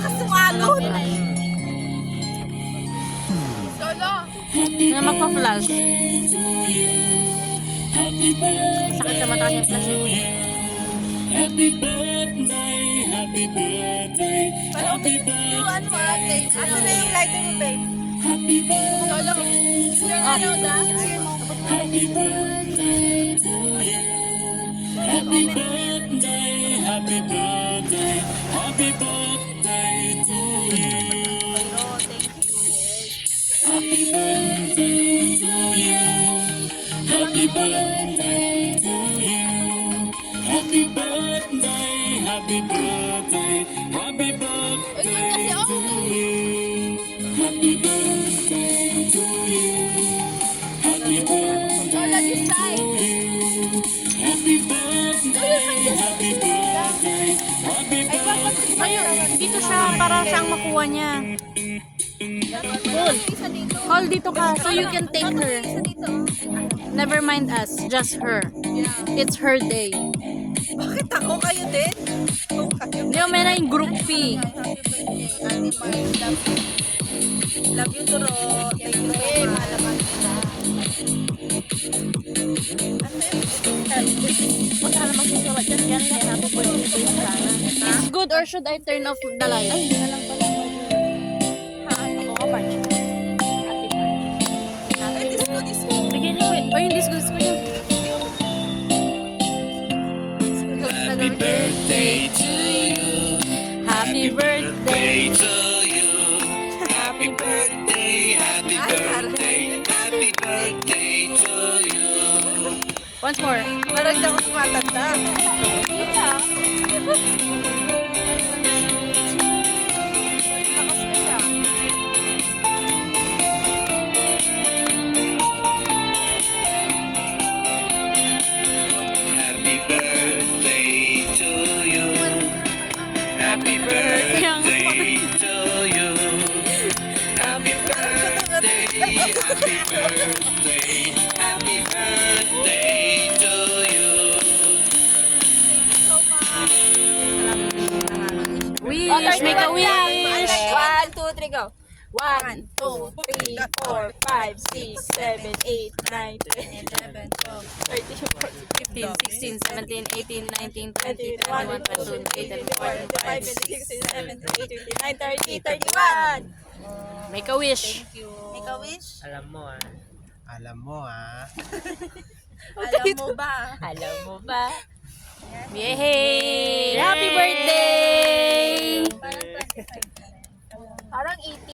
nakasumalot. Solo. Na magpa-flash. Sakit sa mata yung flash eh. Yung ano ate. Ano na yung lighter mo, babe? Solo. Yung ano da? Solo this side. Ayun, dito siya para siyang makuha niya. Call dito ka so you can take her. Never mind us, just her. It's her day. Bakit ako kayo din? Hindi mo may na yung group P. Love you, Turo. Thank you, babe. Malaman kita. Is good or should I turn off the light? Ay, hindi na lang pala. Ako ka, March. Ay, disco. Bigyan niyo ko. Ay, yung disco yun. Happy birthday to you. Happy birthday to you. Happy birthday, happy birthday, happy birthday to you. Once more. Parang di ako tumatanda. Happy birthday to you. Happy birthday to you. Happy birthday, happy birthday, happy birthday to you. Wish, make a wish. 1, 2, 3, go. 1, 2, 3, 4, 5, 6, 7, 8, 9, 10, 11, 12, 13, 14, 15, 16, 17, 18, 19, 20, 21, 22, 23, 24, 25, 26, 27, 28, 29, 30, 31. Make a wish. Make a wish? Alam mo ah. Alam mo ba? Alam mo ba? Yay! Happy birthday! Parang 80.